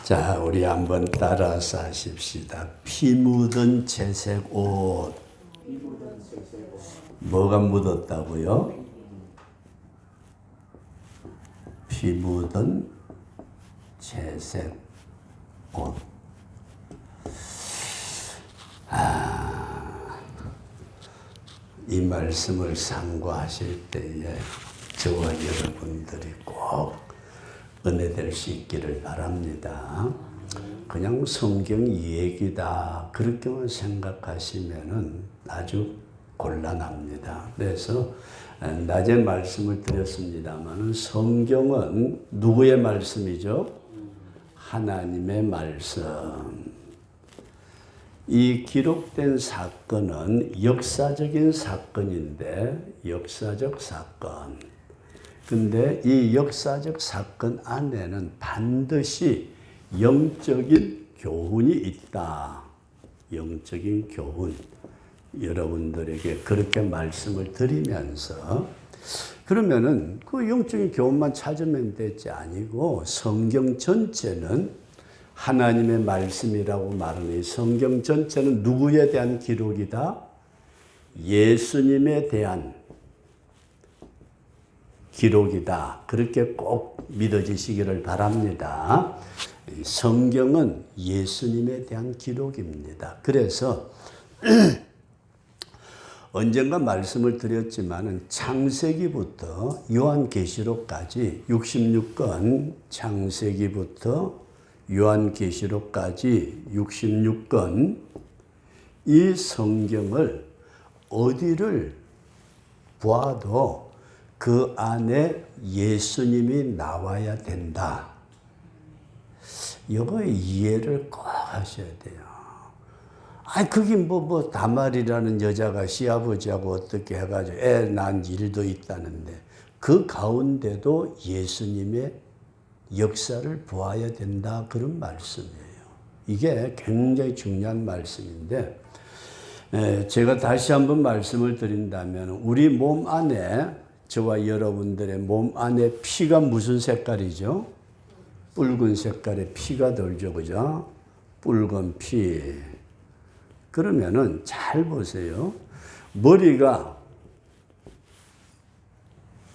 자, 우리 한번 따라서 하십시다. 피 묻은 채색 옷. 뭐가 묻었다고요? 피 묻은 채색 옷. 이 말씀을 상고하실 때에 저와 여러분들이 꼭 은혜될 수 있기를 바랍니다. 그냥 성경 얘기다 그렇게만 생각하시면은 아주 곤란합니다. 그래서 낮에 말씀을 드렸습니다만 성경은 누구의 말씀이죠? 하나님의 말씀. 이 기록된 사건은 역사적인 사건인데 역사적 사건. 근데 이 역사적 사건 안에는 반드시 영적인 교훈이 있다. 영적인 교훈. 여러분들에게 그렇게 말씀을 드리면서 그러면은 그 영적인 교훈만 찾으면 되지 아니고 성경 전체는 하나님의 말씀이라고 말하는 이 성경 전체는 누구에 대한 기록이다? 예수님에 대한 기록이다. 그렇게 꼭 믿어지시기를 바랍니다. 성경은 예수님에 대한 기록입니다. 그래서 언젠가 말씀을 드렸지만은 창세기부터 요한계시록까지 66권 창세기부터 요한계시록까지 66권 이 성경을 어디를 보아도 그 안에 예수님이 나와야 된다. 이거 이해를 꼭 하셔야 돼요. 그게 다말이라는 여자가 시아버지하고 어떻게 해가지고 애 낳은 일도 있다는데 그 가운데도 예수님의 역사를 보아야 된다. 그런 말씀이에요. 이게 굉장히 중요한 말씀인데 제가 다시 한번 말씀을 드린다면 우리 몸 안에 저와 여러분들의 몸 안에 피가 무슨 색깔이죠? 붉은 색깔의 피가 돌죠. 그죠? 붉은 피. 그러면은 잘 보세요. 머리가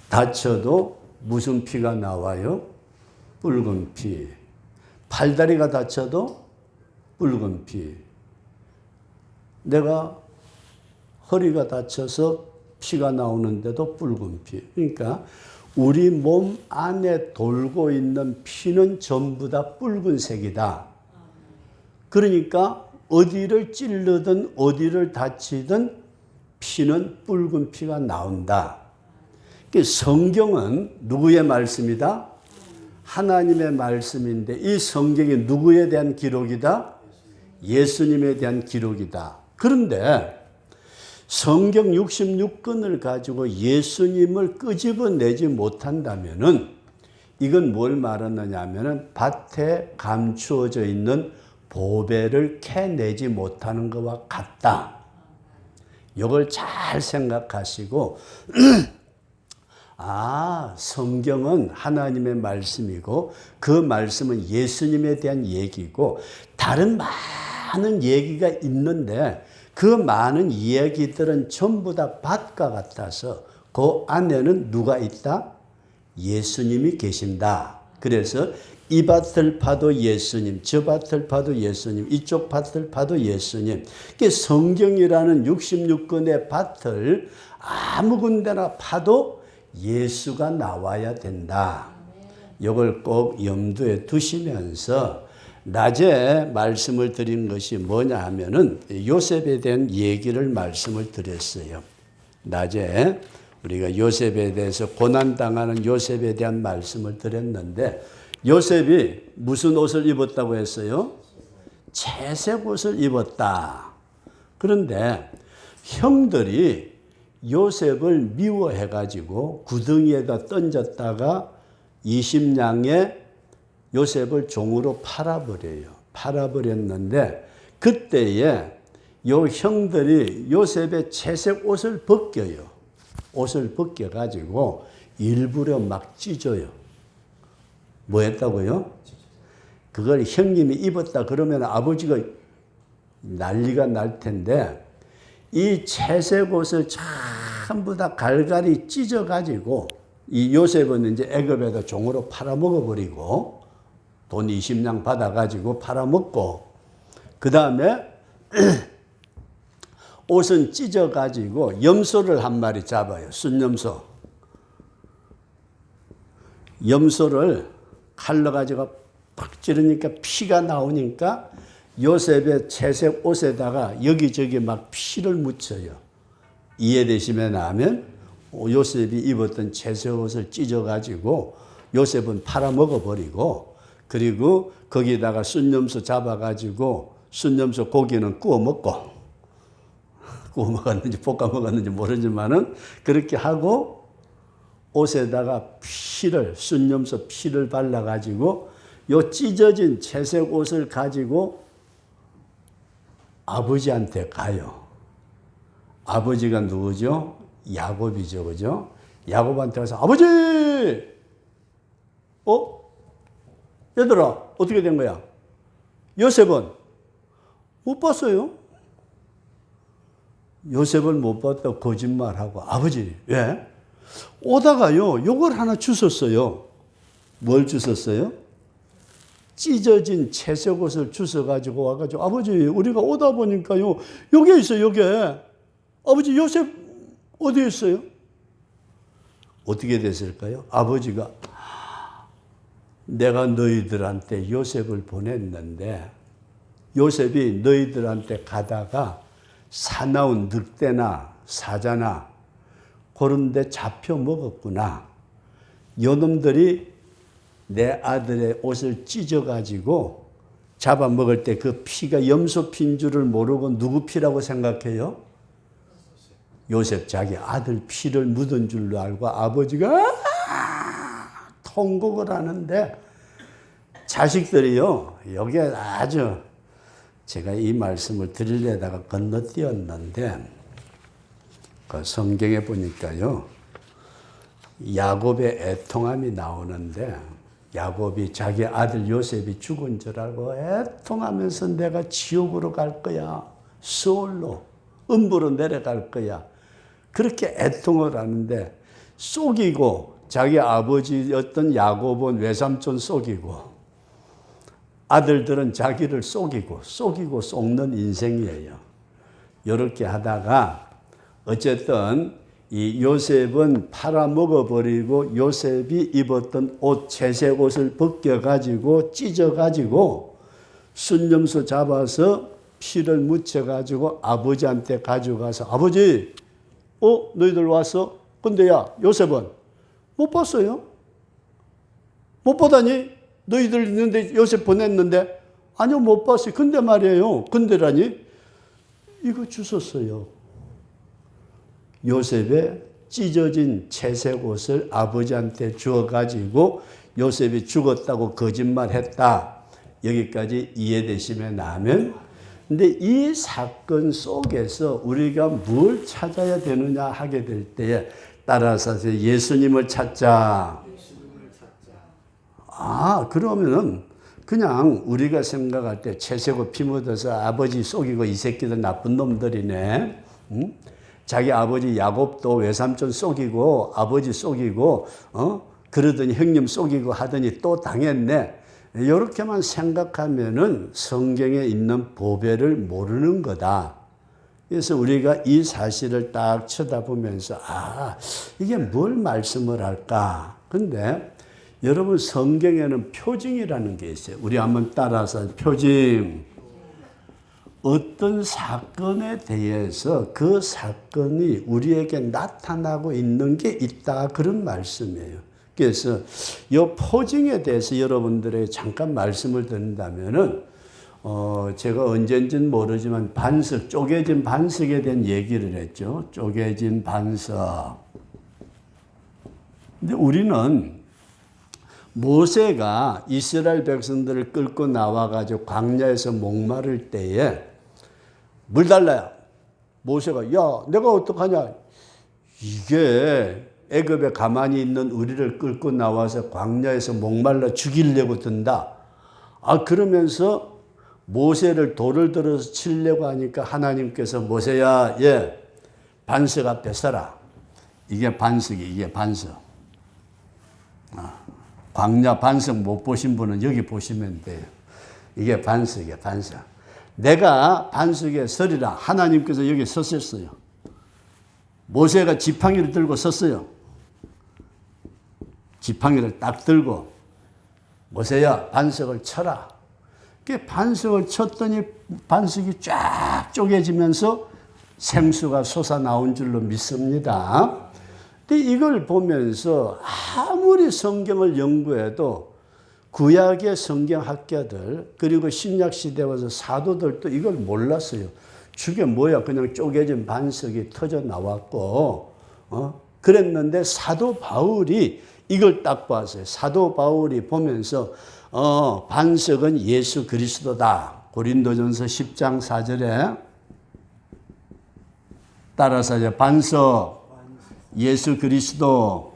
다쳐도 무슨 피가 나와요? 붉은 피. 팔다리가 다쳐도 붉은 피. 내가 허리가 다쳐서 피가 나오는데도 붉은 피. 그러니까 우리 몸 안에 돌고 있는 피는 전부 다 붉은색이다. 그러니까 어디를 찔르든 어디를 다치든 피는 붉은 피가 나온다. 성경은 누구의 말씀이다? 하나님의 말씀인데 이 성경이 누구에 대한 기록이다? 예수님에 대한 기록이다. 그런데 성경 66권을 가지고 예수님을 끄집어내지 못한다면은 이건 뭘 말하느냐 하면은 밭에 감추어져 있는 보배를 캐내지 못하는 것과 같다. 이걸 잘 생각하시고 성경은 하나님의 말씀이고 그 말씀은 예수님에 대한 얘기고 다른 많은 얘기가 있는데 그 많은 이야기들은 전부 다 밭과 같아서 그 안에는 누가 있다? 예수님이 계신다. 그래서 이 밭을 파도 예수님, 저 밭을 파도 예수님, 이쪽 밭을 파도 예수님. 성경이라는 66권의 밭을 아무 군데나 파도 예수가 나와야 된다. 이걸 꼭 염두에 두시면서 낮에 말씀을 드린 것이 뭐냐 하면은 요셉에 대한 얘기를 말씀을 드렸어요. 낮에 우리가 요셉에 대해서 고난당하는 요셉에 대한 말씀을 드렸는데 요셉이 무슨 옷을 입었다고 했어요? 채색 옷을 입었다. 그런데 형들이 요셉을 미워해가지고 구덩이에다 던졌다가 20냥에 요셉을 종으로 팔아버려요. 팔아버렸는데 그때에 요 형들이 요셉의 채색 옷을 벗겨요. 옷을 벗겨가지고 일부러 막 찢어요. 뭐 했다고요? 그걸 형님이 입었다 그러면 아버지가 난리가 날 텐데 이 채색 옷을 전부 다 갈갈이 찢어가지고 이 요셉은 이제 애굽에다 종으로 팔아먹어버리고 돈 20냥 받아가지고 팔아먹고 그 다음에 옷은 찢어가지고 염소를 한 마리 잡아요. 순염소. 염소를 칼로 가지고 팍 찌르니까 피가 나오니까 요셉의 채색 옷에다가 여기저기 막 피를 묻혀요. 이해되시면 하면 요셉이 입었던 채색 옷을 찢어가지고 요셉은 팔아먹어버리고 그리고 거기다가 순염소 잡아가지고 순염소 고기는 구워 먹고 구워 먹었는지 볶아 먹었는지 모르지만은 그렇게 하고 옷에다가 피를 순염소 피를 발라가지고 요 찢어진 채색 옷을 가지고 아버지한테 가요. 아버지가 누구죠? 야곱이죠, 그죠? 야곱한테 가서 아버지, 얘들아 어떻게 된 거야? 요셉은 못 봤어요. 요셉을 못 봤다고 거짓말하고 아버지 왜? 오다가요 요걸 하나 주웠어요. 뭘 주웠어요? 찢어진 채색 옷을 주워가지고 와가지고 아버지 우리가 오다 보니까요 여기에 있어요. 여기에 아버지 요셉 어디에 있어요? 어떻게 됐을까요? 아버지가 내가 너희들한테 요셉을 보냈는데 요셉이 너희들한테 가다가 사나운 늑대나 사자나 그런 데 잡혀 먹었구나. 요놈들이 내 아들의 옷을 찢어가지고 잡아먹을 때 그 피가 염소 피인 줄을 모르고 누구 피라고 생각해요? 요셉 자기 아들 피를 묻은 줄로 알고 아버지가 통곡을 하는데 자식들이요. 여기에 아주 제가 이 말씀을 드리려다가 건너뛰었는데 그 성경에 보니까요. 야곱의 애통함이 나오는데 야곱이 자기 아들 요셉이 죽은 줄 알고 애통하면서 내가 지옥으로 갈 거야. 수올로 음부로 내려갈 거야. 그렇게 애통을 하는데 속이고 자기 아버지였던 야곱은 외삼촌 속이고 아들들은 자기를 속이고 속는 인생이에요. 이렇게 하다가 어쨌든 이 요셉은 팔아먹어버리고 요셉이 입었던 옷 채색 옷을 벗겨가지고 찢어가지고 순염소 잡아서 피를 묻혀가지고 아버지한테 가져가서 아버지 너희들 왔어? 근데 야 요셉은 못 봤어요? 못 보다니? 너희들 있는데 요셉 보냈는데 아니요 못 봤어요. 근데 말이에요. 근데라니? 이거 주웠어요. 요셉의 찢어진 채색 옷을 아버지한테 주어가지고 요셉이 죽었다고 거짓말했다. 여기까지 이해되시면 하면 근데 이 사건 속에서 우리가 뭘 찾아야 되느냐 하게 될 때에 따라서 예수님을 찾자. 그러면은 그냥 우리가 생각할 때 채색옷 피 묻어서 아버지 속이고 이 새끼들 나쁜 놈들이네. 응? 자기 아버지 야곱도 외삼촌 속이고 아버지 속이고 그러더니 형님 속이고 하더니 또 당했네. 이렇게만 생각하면은 성경에 있는 보배를 모르는 거다. 그래서 우리가 이 사실을 딱 쳐다보면서 이게 뭘 말씀을 할까? 근데 여러분 성경에는 표징이라는 게 있어요. 우리 한번 따라서 표징. 어떤 사건에 대해서 그 사건이 우리에게 나타나고 있는 게 있다. 그런 말씀이에요. 그래서 이 포징에 대해서 여러분들에게 잠깐 말씀을 드린다면은 제가 언젠지는 모르지만 반석, 쪼개진 반석에 대한 얘기를 했죠. 쪼개진 반석. 근데 우리는 모세가 이스라엘 백성들을 끌고 나와가지고 광야에서 목마를 때에 물 달라요. 모세가 내가 어떡하냐. 이게 애굽에 가만히 있는 우리를 끌고 나와서 광야에서 목말라 죽이려고 든다. 그러면서 모세를 돌을 들어서 치려고 하니까 하나님께서 모세야, 반석 앞에 서라. 이게 반석. 광야 반석 못 보신 분은 여기 보시면 돼요. 이게 반석이야, 반석. 내가 반석에 서리라. 하나님께서 여기 섰었어요. 모세가 지팡이를 들고 섰어요. 지팡이를 딱 들고 모세야 반석을 쳐라. 그 반석을 쳤더니 반석이 쫙 쪼개지면서 생수가 솟아나온 줄로 믿습니다. 근데 이걸 보면서 아무리 성경을 연구해도 구약의 성경학자들 그리고 신약시대에 와서 사도들도 이걸 몰랐어요. 저게 뭐야, 그냥 쪼개진 반석이 터져 나왔고 그랬는데 사도 바울이 이걸 딱 봤어요. 사도 바울이 보면서 반석은 예수 그리스도다. 고린도전서 10장 4절에 따라서 이제 반석 예수 그리스도,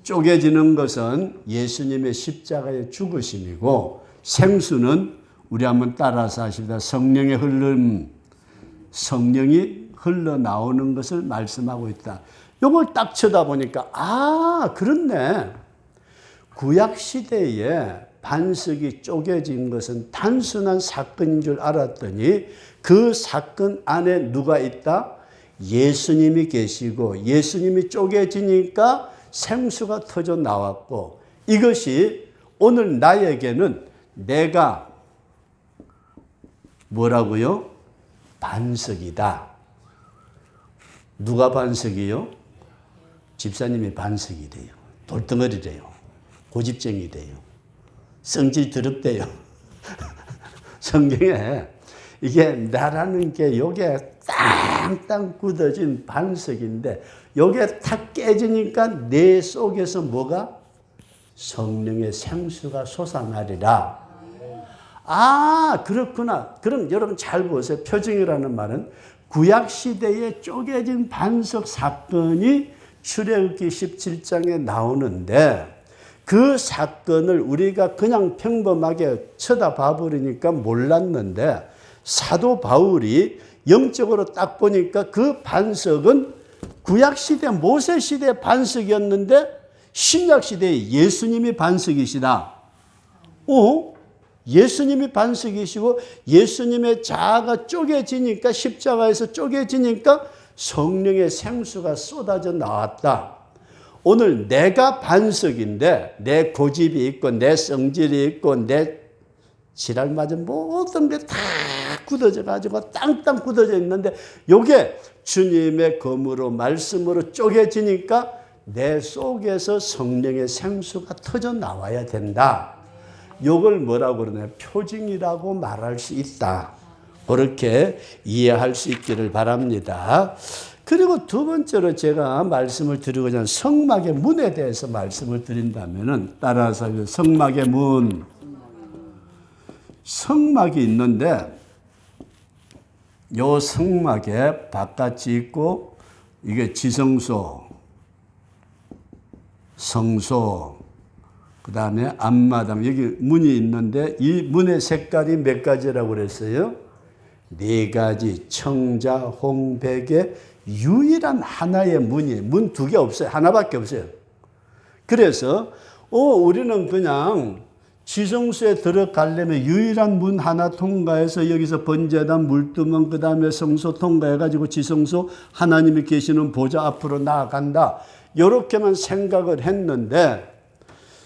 쪼개지는 것은 예수님의 십자가의 죽으심이고 생수는 우리 한번 따라서 하십니다. 성령의 흐름, 성령이 흘러나오는 것을 말씀하고 있다. 이걸 딱 쳐다보니까 그렇네. 구약시대에 반석이 쪼개진 것은 단순한 사건인 줄 알았더니 그 사건 안에 누가 있다? 예수님이 계시고 예수님이 쪼개지니까 생수가 터져 나왔고 이것이 오늘 나에게는 내가 뭐라고요? 반석이다. 누가 반석이요? 집사님이 반석이래요. 돌덩어리래요. 고집쟁이래요. 성질 더럽대요. 성경에 이게 나라는 게 요게 땅땅 굳어진 반석인데 요게 탁 깨지니까 내 속에서 뭐가? 성령의 생수가 솟아나리라. 그렇구나. 그럼 여러분 잘 보세요. 표징이라는 말은 구약시대에 쪼개진 반석 사건이 출애굽기 17장에 나오는데 그 사건을 우리가 그냥 평범하게 쳐다봐 버리니까 몰랐는데 사도 바울이 영적으로 딱 보니까 그 반석은 구약시대 모세시대 반석이었는데 신약시대에 예수님이 반석이시다. 예수님이 반석이시고 예수님의 자아가 쪼개지니까 십자가에서 쪼개지니까 성령의 생수가 쏟아져 나왔다. 오늘 내가 반석인데 내 고집이 있고 내 성질이 있고 내 지랄 맞은 모든 게 다 굳어져 가지고 땅땅 굳어져 있는데 요게 주님의 검으로 말씀으로 쪼개지니까 내 속에서 성령의 생수가 터져 나와야 된다. 요걸 뭐라고 그러냐? 표징이라고 말할 수 있다. 그렇게 이해할 수 있기를 바랍니다. 그리고 두 번째로 제가 말씀을 드리고자 하는 성막의 문에 대해서 말씀을 드린다면 따라서 성막의 문. 성막이 있는데 요 성막에 바깥이 있고 이게 지성소, 성소, 그 다음에 앞마당, 여기 문이 있는데 이 문의 색깔이 몇 가지라고 그랬어요? 4가지. 청자, 홍백의 유일한 하나의 문이, 문 2개 없어요. 하나밖에 없어요. 그래서 우리는 그냥 지성소에 들어가려면 유일한 문 하나 통과해서 여기서 번제단 물두멍 그 다음에 성소 통과해가지고 지성소 하나님이 계시는 보좌 앞으로 나아간다. 이렇게만 생각을 했는데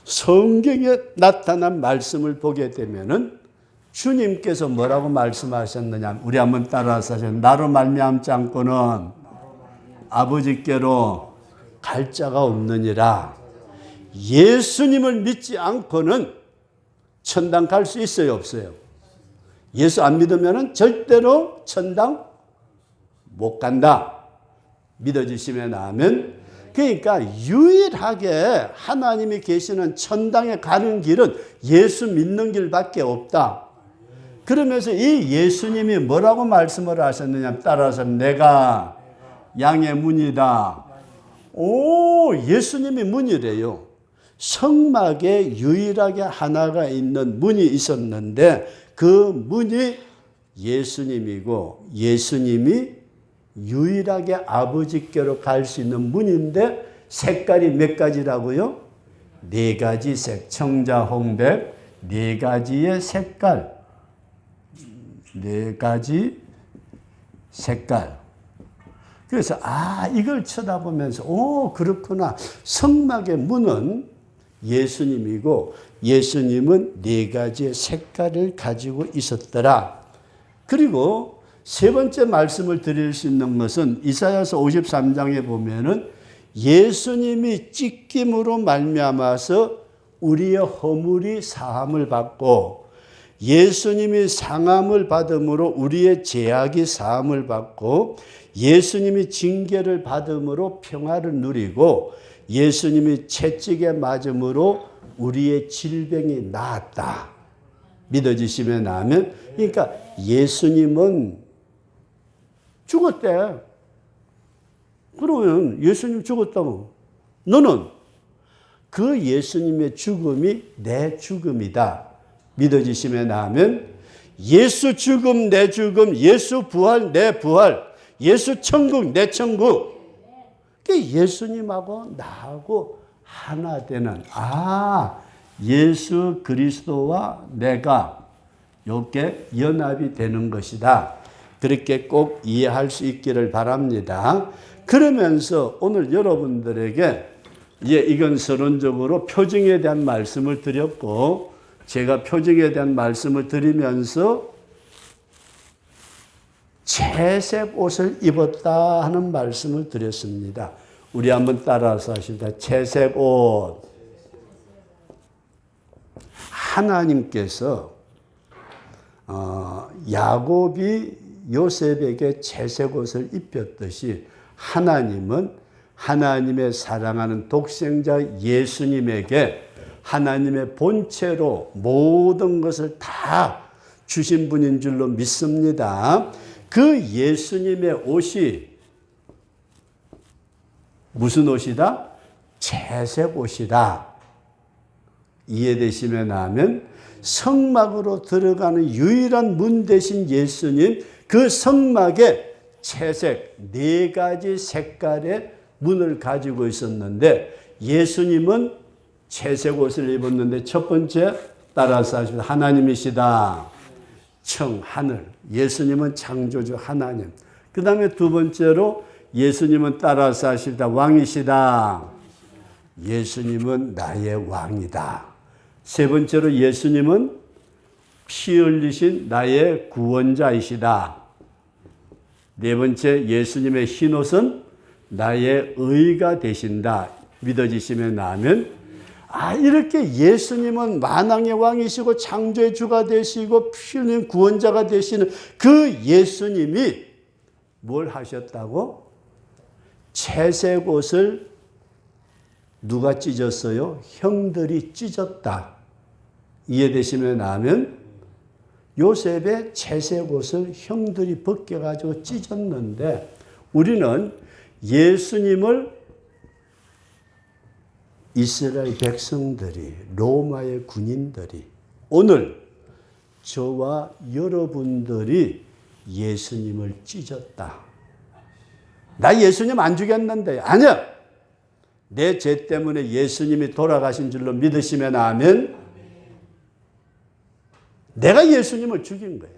성경에 나타난 말씀을 보게 되면은 주님께서 뭐라고 말씀하셨느냐? 우리 한번 따라서 하세요. 나로 말미암지 않고는 아버지께로 갈 자가 없느니라. 예수님을 믿지 않고는 천당 갈 수 있어요, 없어요? 예수 안 믿으면 절대로 천당 못 간다. 믿어주시면 아멘. 그러니까 유일하게 하나님이 계시는 천당에 가는 길은 예수 믿는 길밖에 없다. 그러면서 이 예수님이 뭐라고 말씀을 하셨느냐? 따라서 내가 양의 문이다. 예수님이 문이래요. 성막에 유일하게 하나가 있는 문이 있었는데 그 문이 예수님이고 예수님이 유일하게 아버지께로 갈 수 있는 문인데 색깔이 몇 가지라고요? 4가지 색. 청자홍백 4가지의 색깔. 4가지 색깔. 그래서 이걸 쳐다보면서 그렇구나. 성막의 문은 예수님이고 예수님은 4가지의 색깔을 가지고 있었더라. 그리고 세 번째 말씀을 드릴 수 있는 것은 이사야서 53장에 보면은 예수님이 찢김으로 말미암아서 우리의 허물이 사함을 받고 예수님이 상함을 받음으로 우리의 죄악이 사함을 받고 예수님이 징계를 받음으로 평화를 누리고 예수님이 채찍에 맞음으로 우리의 질병이 나았다. 믿어지시면 아멘. 그러니까 예수님은 죽었대. 그러면 예수님 죽었다고. 너는 그 예수님의 죽음이 내 죽음이다. 믿어지시면 아멘. 예수 죽음 내 죽음, 예수 부활 내 부활, 예수 천국 내 천국. 예수님하고 나하고 하나 되는 예수 그리스도와 내가 이렇게 연합이 되는 것이다. 그렇게 꼭 이해할 수 있기를 바랍니다. 그러면서 오늘 여러분들에게 이건 서론적으로 표징에 대한 말씀을 드렸고 제가 표징에 대한 말씀을 드리면서 채색 옷을 입었다 하는 말씀을 드렸습니다. 우리 한번 따라서 하시다. 채색 옷. 하나님께서 야곱이 요셉에게 채색 옷을 입혔듯이 하나님은 하나님의 사랑하는 독생자 예수님에게 하나님의 본체로 모든 것을 다 주신 분인 줄로 믿습니다. 그 예수님의 옷이 무슨 옷이다? 채색 옷이다. 이해되시면 하면 성막으로 들어가는 유일한 문 대신 예수님, 그 성막에 채색 4가지 색깔의 문을 가지고 있었는데 예수님은 채색 옷을 입었는데 첫 번째 따라서 하십니다. 하나님이시다. 하늘. 예수님은 창조주 하나님. 그 다음에 두 번째로 예수님은 따라서 하십니다. 왕이시다. 예수님은 나의 왕이다. 세 번째로 예수님은 피 흘리신 나의 구원자이시다. 네 번째 예수님의 흰옷은 나의 의가 되신다. 믿어지시면 나면 이렇게 예수님은 만왕의 왕이시고 창조의 주가 되시고 피 흘린 구원자가 되시는 그 예수님이 뭘 하셨다고? 채색 옷을 누가 찢었어요? 형들이 찢었다. 이해되시면 아멘. 요셉의 채색 옷을 형들이 벗겨가지고 찢었는데 우리는 예수님을 이스라엘 백성들이, 로마의 군인들이, 오늘 저와 여러분들이 예수님을 찢었다. 나 예수님 안 죽였는데. 아니야. 내 죄 때문에 예수님이 돌아가신 줄로 믿으시면 아멘. 내가 예수님을 죽인 거예요.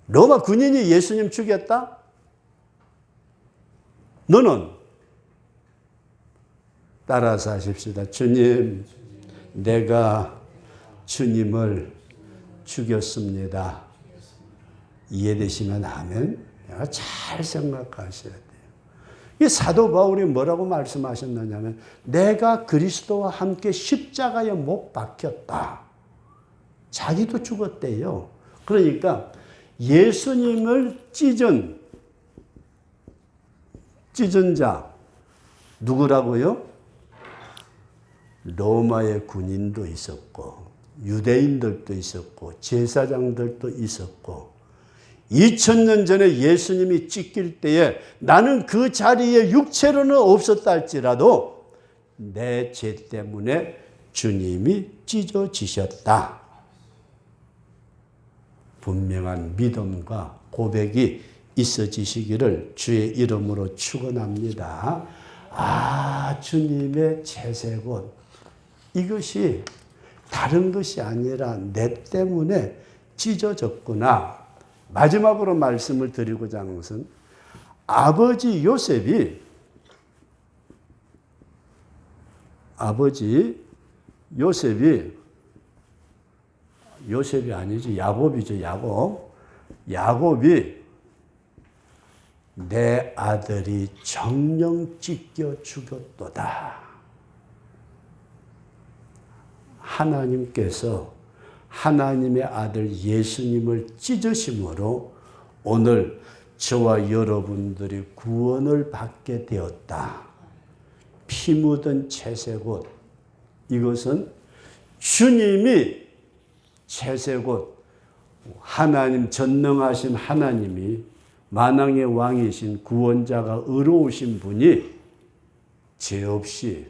로마 군인이 예수님 죽였다? 너는 따라서 하십시다. 주님, 내가 주님을 죽였습니다. 이해되시면 아멘. 내가 잘 생각하셔야 돼요. 이 사도 바울이 뭐라고 말씀하셨느냐면 내가 그리스도와 함께 십자가에 못 박혔다. 자기도 죽었대요. 그러니까 예수님을 찢은 자 누구라고요? 로마의 군인도 있었고 유대인들도 있었고 제사장들도 있었고 2000년 전에 예수님이 찢길 때에 나는 그 자리에 육체로는 없었다 할지라도 내 죄 때문에 주님이 찢어지셨다. 분명한 믿음과 고백이 있어지시기를 주의 이름으로 축원합니다. 주님의 채색옷, 이것이 다른 것이 아니라 내 때문에 찢어졌구나. 마지막으로 말씀을 드리고자 하는 것은 아버지 요셉이 아니지, 야곱이죠. 야곱이 내 아들이 정령 찢겨 죽였도다. 하나님께서 하나님의 아들 예수님을 찢으심으로 오늘 저와 여러분들이 구원을 받게 되었다. 피 묻은 채색옷, 이것은 주님이 채색옷, 하나님, 전능하신 하나님이 만왕의 왕이신 구원자가 의로우신 분이 죄 없이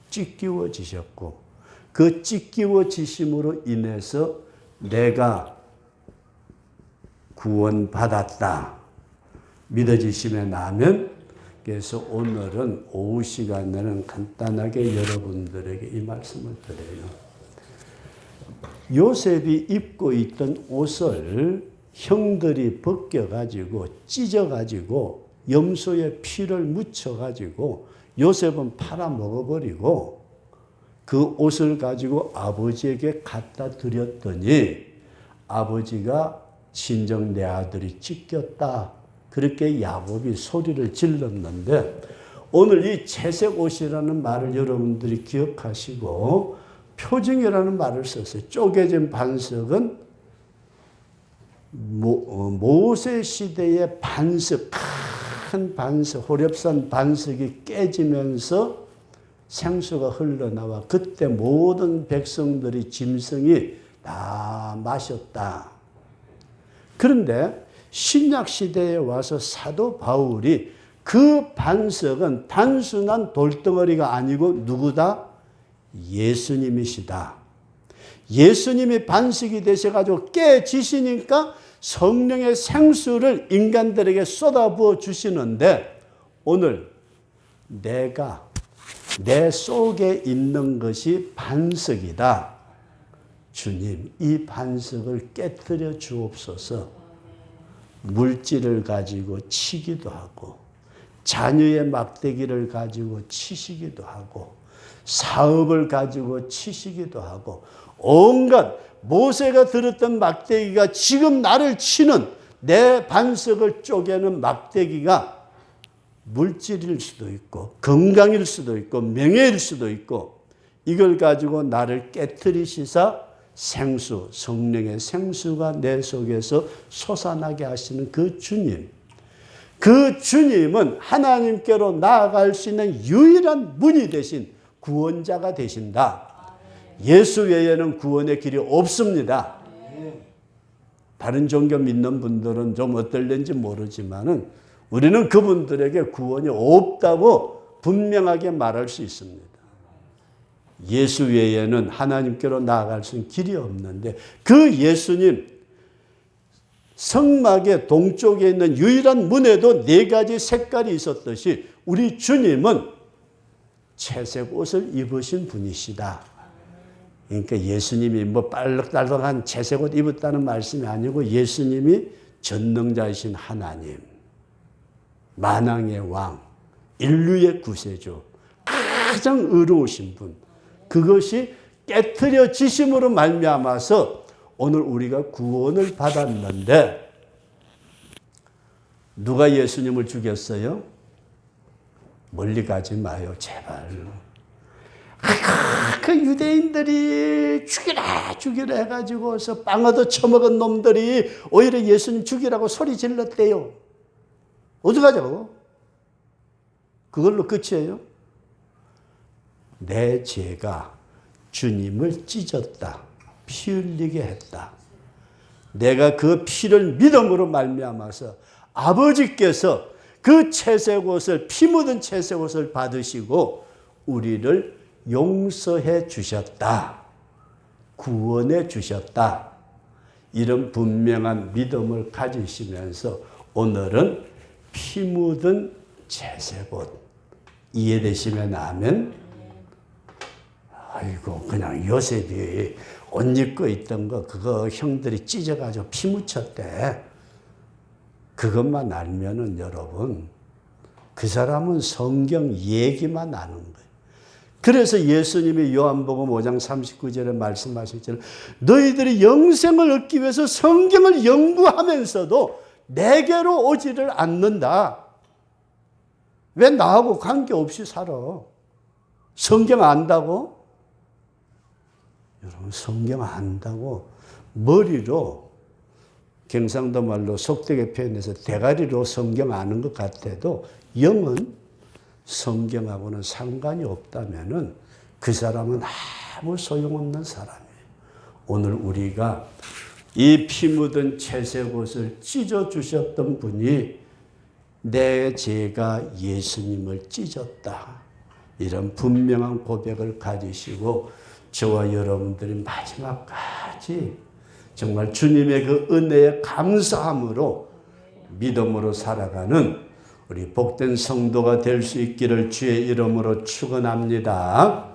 찢기워지셨고, 그 찢기워지심으로 인해서 내가 구원받았다 믿어지심에 나면, 그래서 오늘은 오후 시간에는 간단하게 여러분들에게 이 말씀을 드려요. 요셉이 입고 있던 옷을 형들이 벗겨가지고 찢어가지고 염소의 피를 묻혀가지고 요셉은 팔아먹어버리고 그 옷을 가지고 아버지에게 갖다 드렸더니 아버지가 진정 내 아들이 찢겼다, 그렇게 야곱이 소리를 질렀는데, 오늘 이 채색 옷이라는 말을 여러분들이 기억하시고 표징이라는 말을 썼어요. 쪼개진 반석은 모세 시대의 반석, 큰 반석, 호렙산 반석이 깨지면서 생수가 흘러나와 그때 모든 백성들이 짐승이 다 마셨다. 그런데 신약 시대에 와서 사도 바울이 그 반석은 단순한 돌덩어리가 아니고 누구다? 예수님이시다. 예수님이 반석이 되셔가지고 깨지시니까 성령의 생수를 인간들에게 쏟아부어 주시는데, 오늘 내가 내 속에 있는 것이 반석이다. 주님, 이 반석을 깨뜨려 주옵소서. 물질을 가지고 치기도 하고, 자녀의 막대기를 가지고 치시기도 하고, 사업을 가지고 치시기도 하고, 온갖 모세가 들었던 막대기가 지금 나를 치는, 내 반석을 쪼개는 막대기가 물질일 수도 있고 건강일 수도 있고 명예일 수도 있고, 이걸 가지고 나를 깨뜨리시사 생수, 성령의 생수가 내 속에서 솟아나게 하시는 그 주님, 그 주님은 하나님께로 나아갈 수 있는 유일한 문이 되신 구원자가 되신다. 예수 외에는 구원의 길이 없습니다. 다른 종교 믿는 분들은 좀 어떨는지 모르지만은 우리는 그분들에게 구원이 없다고 분명하게 말할 수 있습니다. 예수 외에는 하나님께로 나아갈 수 있는 길이 없는데, 그 예수님 성막의 동쪽에 있는 유일한 문에도 4가지 색깔이 있었듯이 우리 주님은 채색 옷을 입으신 분이시다. 그러니까 예수님이 뭐 빨록달록한 채색 옷 입었다는 말씀이 아니고, 예수님이 전능자이신 하나님, 만왕의 왕, 인류의 구세주, 가장 의로우신 분, 그것이 깨트려지심으로 말미암아서 오늘 우리가 구원을 받았는데, 누가 예수님을 죽였어요? 멀리 가지 마요, 제발. 그 유대인들이 죽이라 해가지고서 빵 얻어 처먹은 놈들이 오히려 예수님 죽이라고 소리 질렀대요. 어떡하자고? 그걸로 끝이에요? 내 죄가 주님을 찢었다, 피 흘리게 했다. 내가 그 피를 믿음으로 말미암아서 아버지께서 그 채색 옷을, 피 묻은 채색 옷을 받으시고 우리를 용서해 주셨다. 구원해 주셨다. 이런 분명한 믿음을 가지시면서 오늘은 피 묻은 제세봇 이해되시면 아멘. 아이고 그냥 요셉이 옷 입고 있던 거 그거 형들이 찢어가지고 피 묻혔대. 그것만 알면은 여러분 그 사람은 성경 얘기만 아는 거예요. 그래서 예수님이 요한복음 5장 39절에 말씀하셨잖아요. 너희들이 영생을 얻기 위해서 성경을 연구하면서도 내게로 오지를 않는다. 왜 나하고 관계없이 살아? 성경 안다고? 여러분 성경 안다고 머리로 경상도 말로 속되게 표현해서 대가리로 성경 아는 것 같아도 영은 성경하고는 상관이 없다면은 그 사람은 아무 소용없는 사람이에요. 오늘 우리가 이 피 묻은 채색옷을 찢어주셨던 분이 내 죄가 예수님을 찢었다. 이런 분명한 고백을 가지시고 저와 여러분들이 마지막까지 정말 주님의 그 은혜에 감사함으로 믿음으로 살아가는 우리 복된 성도가 될 수 있기를 주의 이름으로 축원합니다.